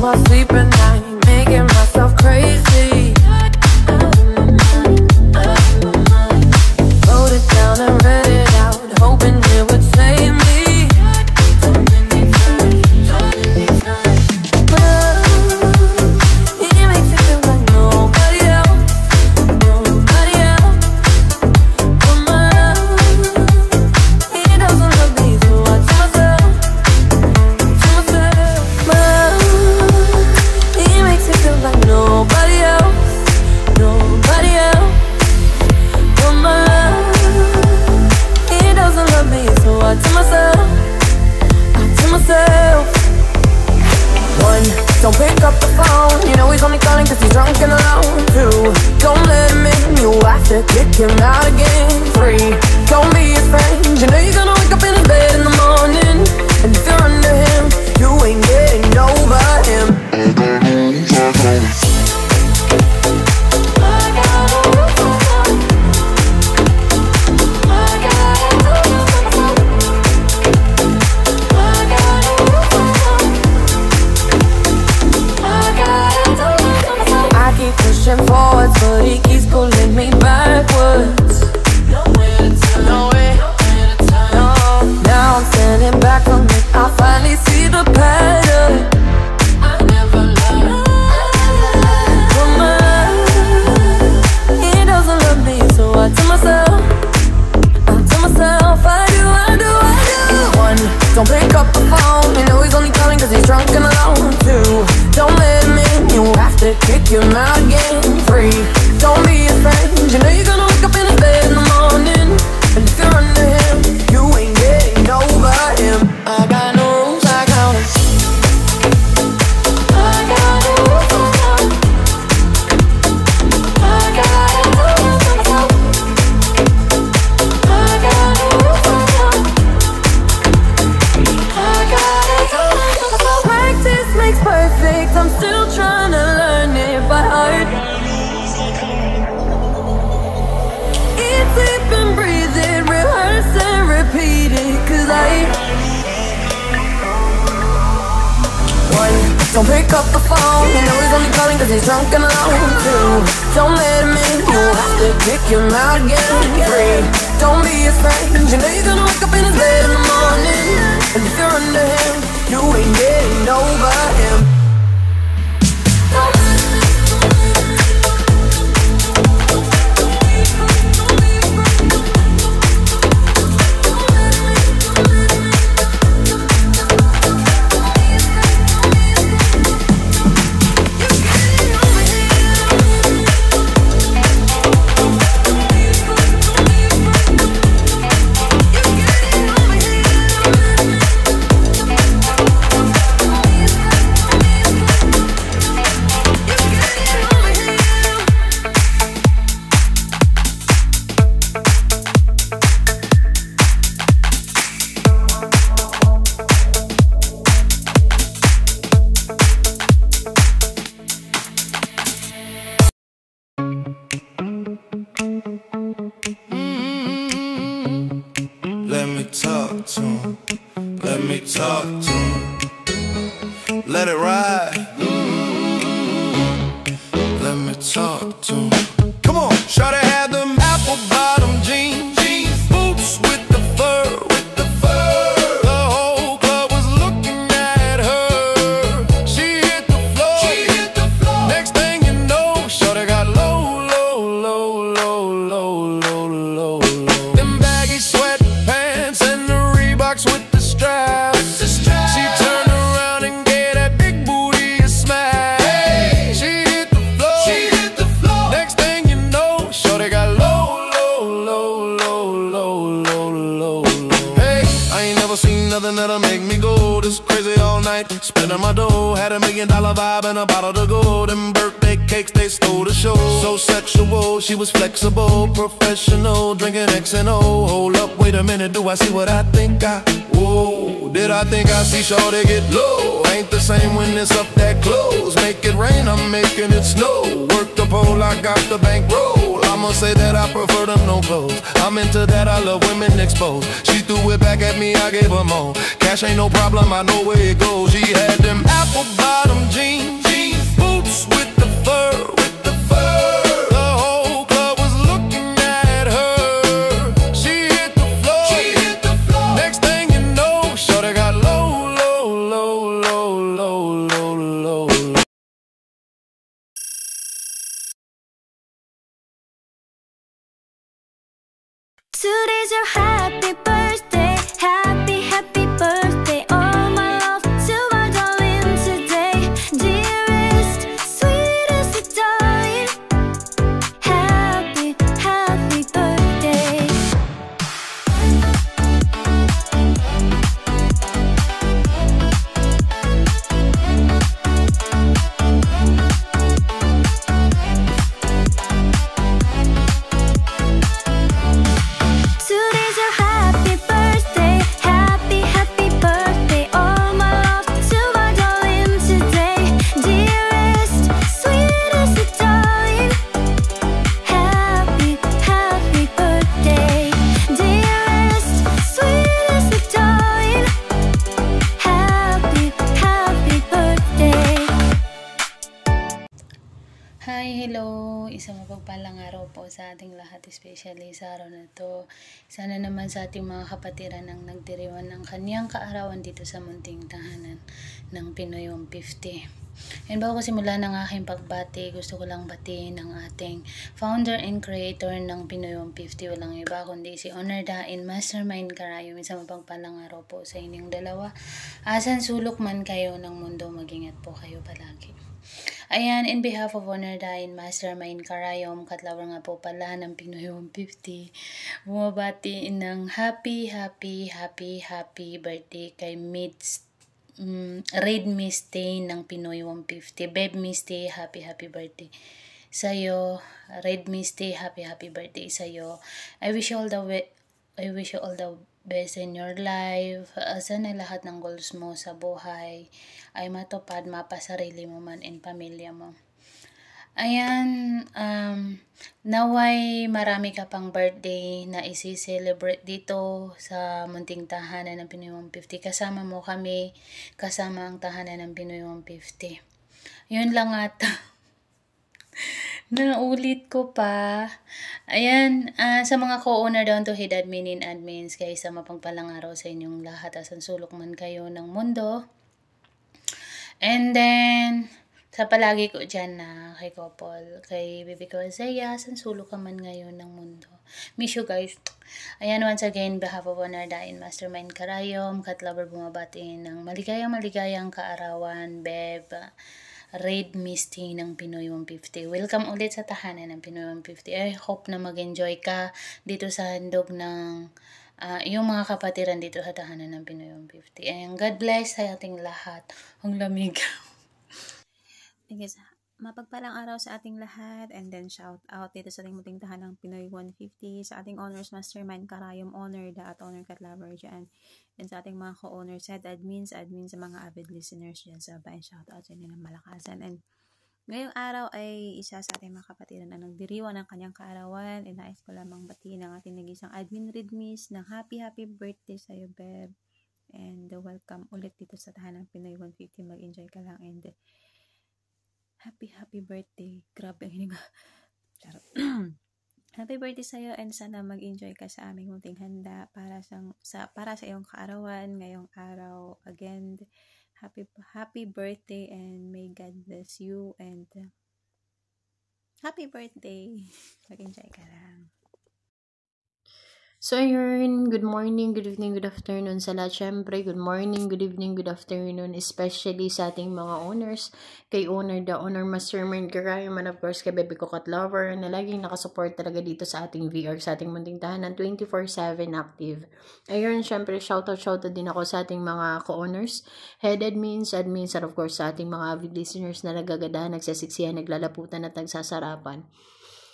my sleep at night, making myself crazy. Wrote it down and read it out, hoping it would save me. It makes it feel like nobody else, nobody else. But my love, it doesn't love me, so I tell myself, my love, it makes it feel like nobody else, nobody else. But my love, it doesn't love me, so I tell myself, one, don't pick up the phone, you know he's only calling cause he's drunk and alone. Two, don't let him in, you have to kick him out again. Three, don't be his friend, you know you're gonna wake up in his bed in the morning. And if you're under him, you ain't getting over him. Pushing forwards, but he keeps pulling me backwards. No way to turn, no way, no. Now I'm standing back from it, I finally see the pattern. I never learned. But my love, he doesn't love me, so I tell myself, I do. One, don't pick up the phone, you know he's only calling cause he's drunk and alone. Two, don't let him in, you have to kick him out again. Three, don't be a friend, you know you're gonna wake up in his bed in the morning. And if you're under him, you ain't getting over him. I got no rules, I count them. I got no rules, I count them. I got no rules, I count them. I got no rules, I count them. I got it. Practice makes perfect, I'm still trying to learn it by heart. Eat, sleep and breathe it, rehearse and repeat it, cause one, don't pick up the phone, you know he's only calling cause he's drunk and alone. Two, don't let him in, you have to kick him out again. Three, don't be his friend, you know you're gonna wake up in his bed in the morning. And if you're under him, you ain't getting over him. Let me talk to him. Let me talk to him. Let it ride. Let me talk to him. Come on, shawty had them apple bottom jeans, boots with the fur, The whole club was looking at her. She hit the floor. Next thing you know, shawty got low. Them baggy sweatpants and the Reeboks with the straps. She turned around and gave that big booty a smack. She hit the floor. Next thing you know, shorty got low. Hey, I ain't never seen nothing that'll make me go this crazy all night. Spending my dough, had $1 million vibe and a bottle to go. Them birthday cakes, they stole the show. So sexual, she was flexible, professional, drinking XNO. Hold up, wait a minute, do I see what I think whoa, did I think I see shorty get low? Ain't the same when it's up that close. Make it rain, I'm making it snow. Work the pole, I got the bankroll. I'ma say that I prefer them no clothes. I'm into that, I love women exposed. She threw it back at me, I gave her more. Cash ain't no problem, I know where it goes. She had them apple bottom jeans, Today's your happy birthday, happy, happy birthday. All my love to my darling today. Dearest, sweetest darling, happy, happy birthday. Today's your happy birthday, happy, happy birthday. All my love to my darling today. Dearest, sweetest darling, happy, happy birthday. Dearest, sweetest darling, happy, happy birthday. Hi, hello! Isang mapagpalang araw po sa ating lahat, especially sa araw na to. Sana naman sa ating mga kapatiran ang nagdiriwan ng kaniyang kaarawan dito sa munting tahanan ng Pinoy 150. And bago simulan ng aking pagbati, gusto ko lang batiin ang ating founder and creator ng Pinoy 150. Walang iba kundi si Honor Dain Mastermind Karayom. Isang mapagpalang araw po sa inyong dalawa. Asan sulok man kayo ng mundo, mag-ingat po kayo palagi. Ayan, in behalf of Honor Dain Mastermind Karayom, katlawar nga po pala ng Pinoy 150, bumabati ng happy birthday kay Red Misty ng Pinoy 150. Babe Misty, happy birthday sa'yo. Red Misty, happy birthday sa'yo. I wish you all the best in your life. Sana lahat ng goals mo sa buhay ay matupad, mapasarili mo man and pamilya mo. Ayan, naway marami ka pang birthday na isi-celebrate dito sa munting tahanan ng Pinoy 150. Kasama mo kami, kasama ang tahanan ng Pinoy 150. Yun lang ata. Naulit ko pa. Ayan, sa mga co-owner down to head admin and admins, guys, sa mapagpalang araw sa inyong lahat. Asan sulok man kayo ng mundo. And then, sa palagi ko dyan na kay Couple, kay Baby ko Isaiah, asan sulok ka man ngayon ng mundo. Miss you guys. Ayan, once again, behalf of Honor Dain Mastermind Karayom, Katlover bumabati ng maligayang kaarawan, Beb, Red Misty ng Pinoy 150. Welcome ulit sa tahanan ng Pinoy 150. I hope na mag-enjoy ka dito sa handog ng yung mga kapatiran dito sa tahanan ng Pinoy 150. And God bless sa ating lahat. Ang lamig. Guys, mapagpalang araw sa ating lahat, and then shout out dito sa ating munting tahanan ng Pinoy 150, sa ating owners Mastermind Karayom, Honor Da at Honor Katlover dyan, and sa ating mga co-owners, head admins, sa mga avid listeners dyan sa bayan, shout out sa inyo ng malakasan. And ngayong araw ay isa sa ating mga kapatiran na nagdiriwan ng kanyang kaarawan, and nais ko lamang batiin ang ating nag-isang admin Redmis ng happy birthday sa'yo, Beb, and welcome ulit dito sa tahanan ng Pinoy 150. Mag-enjoy ka lang, and happy birthday. Grabe ang hininga. Happy birthday sa'yo, and sana mag-enjoy ka sa aming munting handa para sa iyong kaarawan ngayong araw. Again, happy birthday, and may God bless you, and happy birthday. Mag-enjoy ka lang. So ayun, good morning, good evening, good afternoon sa lahat. Syempre, good morning, good evening, good afternoon, especially sa ating mga owners, kay Owner Da, Owner Mastermind Karayom, and of course kay Baby ko Katlover, na laging nakasupport talaga dito sa ating VR, sa ating munting tahanan, 24/7 active. Ayun, syempre, shoutout din ako sa ating mga co-owners, head admins, and of course sa ating mga avid listeners na nagagadahan, nagsasiksihan, naglalaputan at nagsasarapan.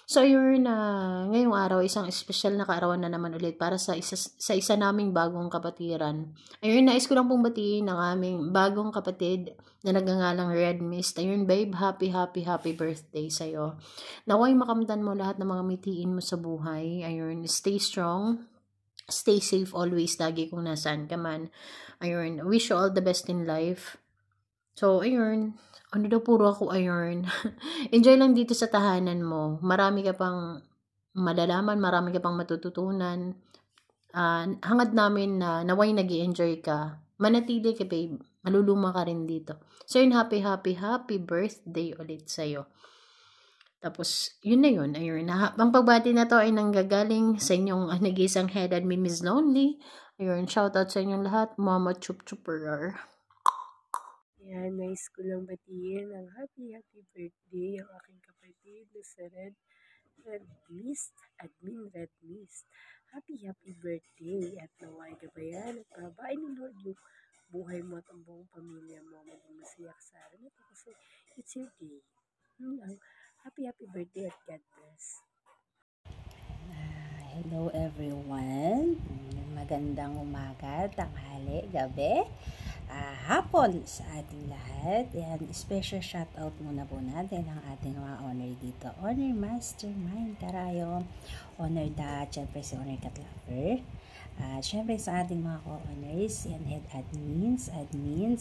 So ayun, ngayong araw, isang special na kaarawan na naman ulit para sa isa naming bagong kapatiran. Ayun, nais ko lang pong batiin ng aming bagong kapatid na nagngangalang Red Mist. Ayun, babe, happy birthday sa'yo. Naway makamtan mo lahat ng mga mitiin mo sa buhay. Ayun, stay strong, stay safe always, lagi kung nasaan ka man. Ayun, wish you all the best in life. So, ayun, ano daw, puro ako ayun. Enjoy lang dito sa tahanan mo. Marami ka pang malalaman, marami ka pang matututunan. Hangad namin na naway nag-i-enjoy ka. Manatili ka, babe. Maluluma ka rin dito. So, yun, happy birthday ulit sa'yo. Tapos, yun na yun. Ayun. Ang pagbati na to ay nanggagaling sa inyong nag-isang head admin, Miss Lonely. Ayun, shoutout sa inyong lahat. Mama Chup Chuperer. Yan, nice ko lang batiin ang happy birthday ang aking kapatid na sa Red Mist, Admin Red Mist. Happy birthday at naway gabayan at pababain ni Lord yung buhay mo at ang buong pamilya mo maging masaya ka sa araw na ito kasi it's your day. Happy birthday at God bless. Hello everyone, magandang umaga, tanghali, gabi, hapon sa ating lahat. Yan, special shoutout muna po natin ang ating mga honor dito. Honor Mastermind Karayom, Honor Dad, syempre si Honor Katlaver. Syempre sa ating mga co-honors, yan, head admins,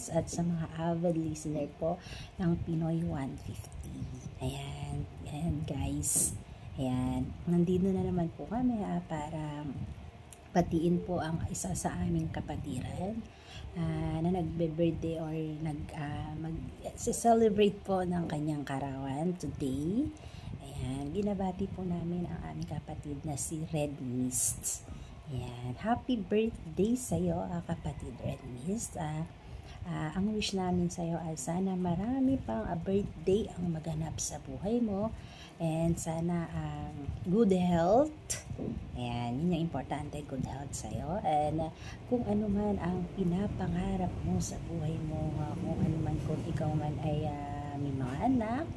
at sa mga avid listener po ng Pinoy 150. Ayan guys. Ayan, nandito na naman po kami para batiin po ang isa sa aming kapatiran na nagbe-birthday or mag-celebrate po ng kanyang karawan today. Ayan, binabati po namin ang aming kapatid na si Red Mist. Ayan, happy birthday sa iyo, kapatid Red Mist. Ang wish namin sa iyo ay sana marami pang birthday ang maganap sa buhay mo. And sana good health. Ayan, yun yung importante, good health sa'yo. And kung ano man ang pinapangarap mo sa buhay mo, kung ano man, kung ikaw man ay may mga anak,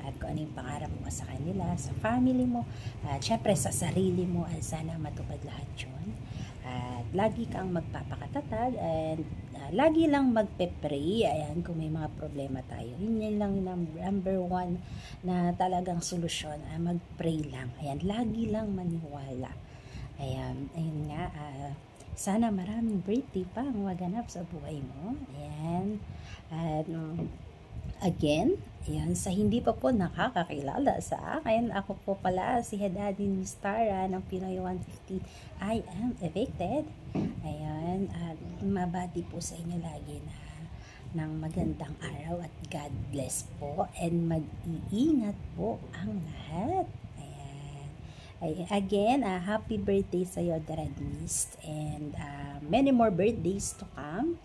at kung ano yung pangarap mo sa kanila, sa family mo, at syempre sa sarili mo, ay sana matupad lahat yun. At lagi kang magpapakatatag and lagi lang magpe-pray. Ayan, kung may mga problema tayo, yun lang number one na talagang solusyon, mag-pray lang. Ayan, lagi lang maniwala. Ayan, ayun nga, sana maraming birthday pa ang maganap sa buhay mo. Ayan, at again, ayan, sa hindi pa po nakakakilala sa akin, ako po pala si Head Admin Miss Tara ng Pinoy 150. I am evicted. Ayan, at mabati po sa inyo lagi na ng magandang araw at God bless po and mag-iingat po ang lahat. Ayan. Again, happy birthday sa iyo, Red Mist, and many more birthdays to come.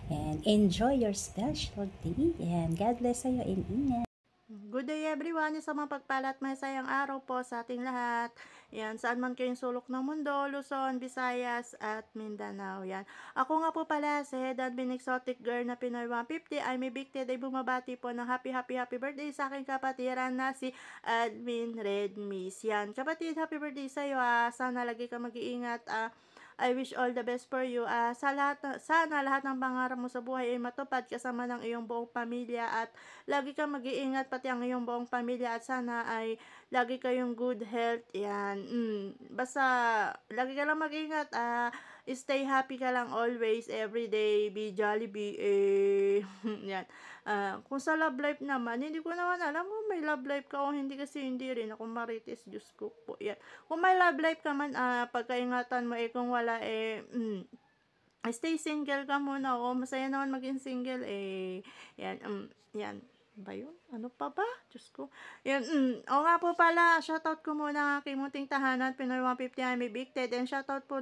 And enjoy your special day. And God bless sa iyo and ingat. Good day everyone, sa mga pagpalat masayang araw po sa ating lahat. Yan, saan man kayong sulok ng mundo, Luzon, Visayas at Mindanao. Yan. Ako nga po pala si Head Admin Exotic Girl na Pinoy 150. I'm evicted ay bumabati po ng happy birthday sa aking kapatiran na si Admin Red Miss. Yan, kapatid, happy birthday sa iyo. Sana lagi ka mag-iingat. I wish all the best for you. Sana lahat ng pangarap mo sa buhay ay matupad kasama ng iyong buong pamilya at lagi kang mag-iingat pati ang iyong buong pamilya at sana ay lagi kayong good health. Yan. Basta lagi ka lang mag-iingat. Stay happy ka lang always, everyday. Be jolly, yan. Kung sa love life naman, hindi ko naman alam kung may love life ka o hindi kasi hindi rin ako marites. Diyos ko po. Yan. Kung may love life ka man, pagkaingatan mo kung wala stay single ka muna. O masaya naman maging single yan. Yan. Ba yun? Ano pa ba? Diyos ko. Yan, o nga po pala, shoutout ko muna ang aking munting tahanan, Pinoy 150, I'm evicted, and shoutout po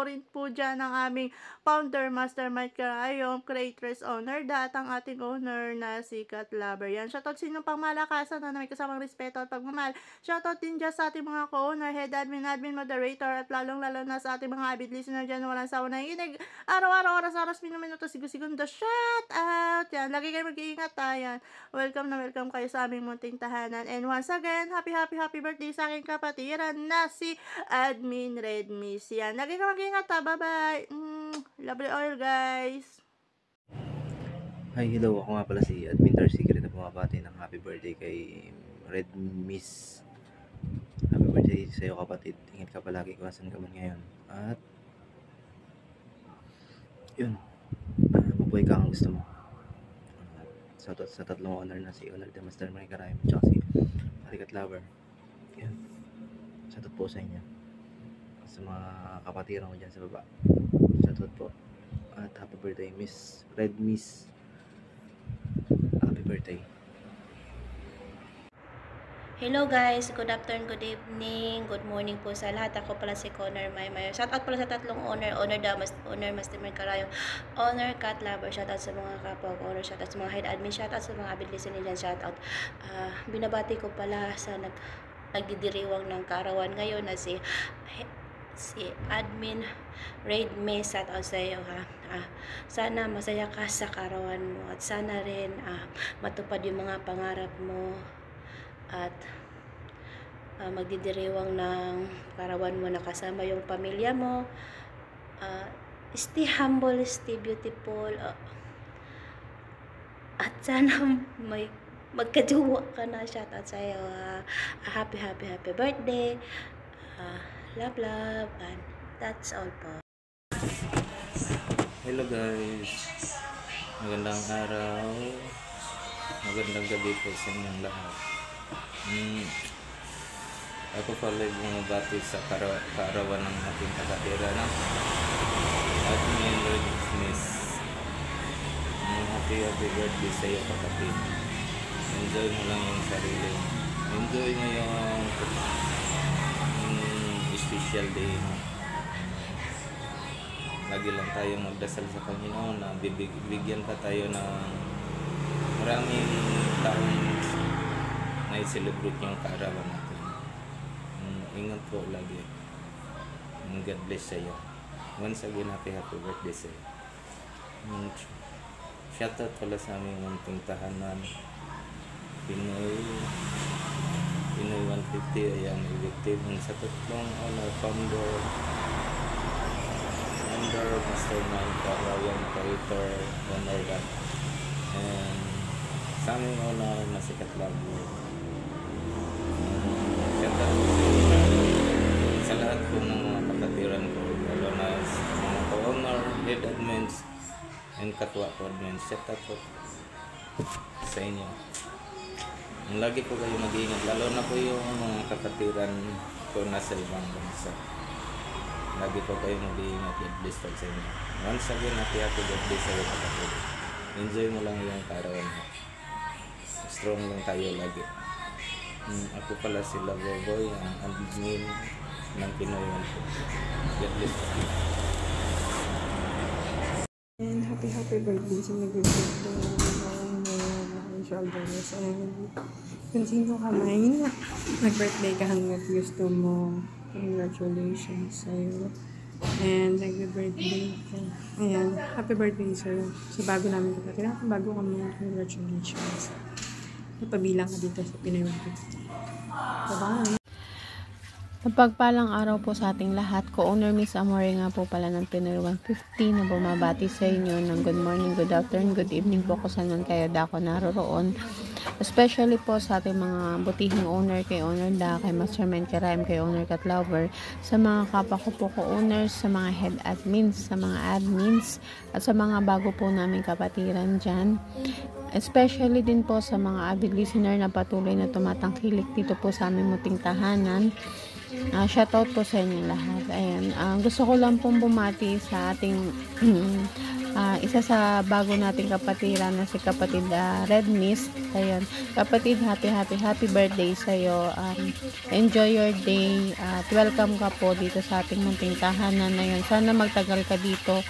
rin po dyan ang aming founder, Mastermind Karayom, creators, owner, at ang ating owner na si Kat Lover. Yan, shoutout sa inyong pangmalakasan na may kasamang respeto at pagmamahal. Shoutout din dyan sa ating mga co-owner, head admin, moderator, at lalong-lalo na sa ating mga avid listener dyan na walang sawa na inig. Araw-araw, oras-oras, minuto, segundo, shoutout! Yan, lagi kayo mag-iingat, yan. Welcome kayo sa aming munting tahanan. And once again, happy birthday sa aking kapatiran na si Admin Red Miss. Yan. Lagi ka mag-ingat ha. Bye-bye. Lovely oil, guys. Hi, hello. Ako nga pala si Admin Darcy na pumabati ng happy birthday kay Red Miss. Happy birthday sa iyo, kapatid. Ingat ka palagi kung saan ka man ngayon. At yun, mabuhay ka ang gusto mo. Sa tatlong honor na si Honor de Mastermind Karayom at si Kat Lover. Yan. Shoutout po sa inyo. Sa mga kapatiran ko dyan sa baba. Shoutout po. At happy birthday, Miss Red Miss. Happy birthday. Hello guys, good afternoon, good evening, good morning po sa lahat. Ako pala si Connor Maymayo. Shout out pala sa tatlong owner, owner Mastermind Karayom, owner Cat Lover. Shout out sa mga kapwa ko, owner, shout out sa mga head admin, shout out sa mga avid listening dyan, shout out. Binabati ko pala sa nagdidiriwang ng kaarawan ngayon na si admin Raid May, shout out sa iyo ha. Sana masaya ka sa kaarawan mo at sana rin matupad yung mga pangarap mo at magdidiriwang ng karawan mo na kasama yung pamilya mo. Stay humble, stay beautiful, at sana magkajowa ka na. Shout out sa iyo. Happy birthday. Love, and that's all po. Hello guys, magandang araw, magandang gabi po sa inyong lahat. Ako pala bumabati sa kaarawan ng ating kapatira na Admin Redness. Happy birthday sa iyo kapatid. Enjoy mo lang yung sarili. Enjoy mo yung special day mo. Lagi lang tayong magdasal sa Panginoon na bigyan pa tayo ng maraming taong na i-celebrate yung kaarawan natin. Ingat po lagi. God bless sa iyo. Once again, happy birthday sa iyo. Shoutout pala sa aming munting tahanan. Pinoy 150 ay ang effective sa tatlong founder Mastermind Karayom, creator, owner that, and sa aming owner na si Cat Lover. Sa lahat po ng mga kapatiran ko, lalo na sa mga co-owner, head admins, and katwa ko admins, shout out po sa inyo. Lagi po kayo mag-iingat, lalo na po yung mga kapatiran ko na sa ibang bansa. Lagi po kayo mag-iingat, God bless po sa inyo. Once again, happy birthday sa iyo kapatid. Enjoy mo lang yung kaarawan mo. Strong lang tayo lagi. Ako pala si Loverboy, ang admin ng Pinoy 150. God bless po. And happy birthday sa nag-birthday ng shoulders. And kung sino ka man, nag-birthday ka hanggat gusto mo. Congratulations sa'yo. And nag-birthday ka. Ayan, happy birthday sa'yo. Sa bago namin kapatid. Bago kami, congratulations. Napabilang ka dito sa Pinoy 150. Bye-bye! Mapagpalang araw po sa ating lahat. Co-owner Miss Amore nga po pala ng Pinoy 150 na bumabati sa inyo ng good morning, good afternoon, good evening po kung saan man kayo dako naroroon. Especially po sa ating mga butihing owner, kay Owner Da, kay Mastermind Karayom, kay Owner Cat Lover, sa mga kapwa ko po co-owners, sa mga head admins, sa mga admins, at sa mga bago po namin kapatiran dyan. Especially din po sa mga avid listener na patuloy na tumatangkilik dito po sa aming muting tahanan. Shoutout po sa inyong lahat. Ayan, gusto ko lang pong bumati sa ating isa sa bago nating kapatiran na si kapatid Red Mist. Ayan, kapatid, happy birthday sa'yo. Enjoy your day. Welcome ka po dito sa ating munting tahanan. Ayan, sana magtagal ka dito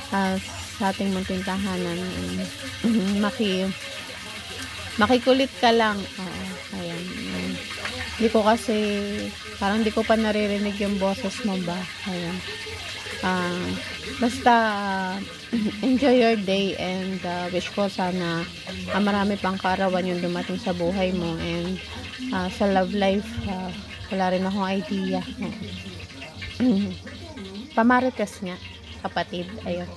sa ating munting tahanan. Makikulit ka lang. Ayan. Hindi ko kasi, parang di ko pa naririnig yung boses mo ba. Ayan. Basta, enjoy your day and wish ko sana marami pang kaarawan yung dumating sa buhay mo. And sa love life, wala rin akong idea. Pamarites nga, kapatid. Ayun.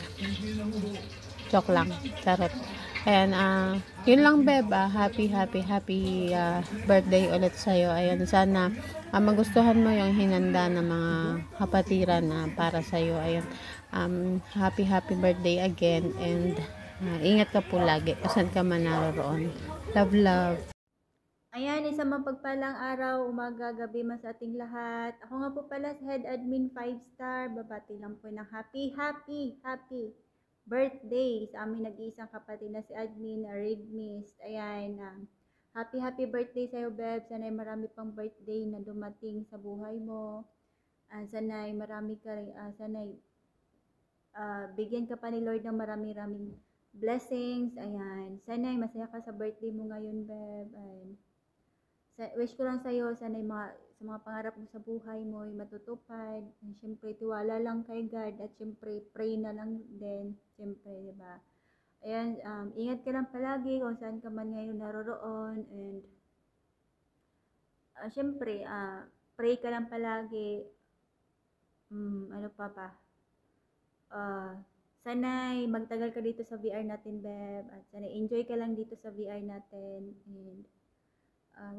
Joke lang. Charot. Ayan, yun lang beba. Happy birthday ulit sa'yo. Ayan, sana magustuhan mo yung hinanda ng mga kapatiran na para sa'yo. Ayan, happy birthday again. And ingat ka po lagi kung ka man naroroon. Love. Ayan, isang mapagpalang araw, umaga, gabi mas ating lahat. Ako nga po pala sa Head Admin 5-star. Babati lang po ng happy birthday sa aming nag-iisang kapatid na si Admin Red Mist. Ayan, Happy birthday sa'yo, Beb. Sana'y marami pang birthday na dumating sa buhay mo. Sana'y marami ka rin, sana'y bigyan ka pa ni Lord ng maraming blessings. Ayan. Sana'y masaya ka sa birthday mo ngayon, Beb. Ayan. Wish ko lang sa'yo, sana'y sa mga pangarap mo sa buhay mo ay matutupad. Siyempre, tiwala lang kay God at siyempre, pray na lang din. Siyempre, diba? Ayan, ingat ka lang palagi kung saan ka man ngayon naroroon. And, siyempre, pray ka lang palagi. Ano pa ba? Sana'y magtagal ka dito sa VR natin, Beb. At sana'y enjoy ka lang dito sa VR natin. And,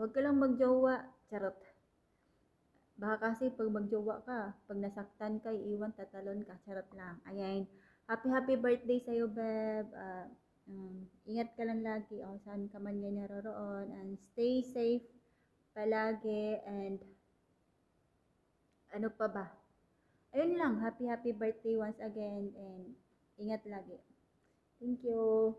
wag ka lang magjowa. Charot. Baka kasi pag magjowa ka, pag nasaktan ka, iiwan, tatalon ka. Charot lang. Ayan. Happy birthday sa'yo, Beb. Ingat ka lang lagi kung saan ka man ngayon naroroon. And stay safe palagi. And ano pa ba? Ayun lang. Happy birthday once again. And ingat lagi. Thank you.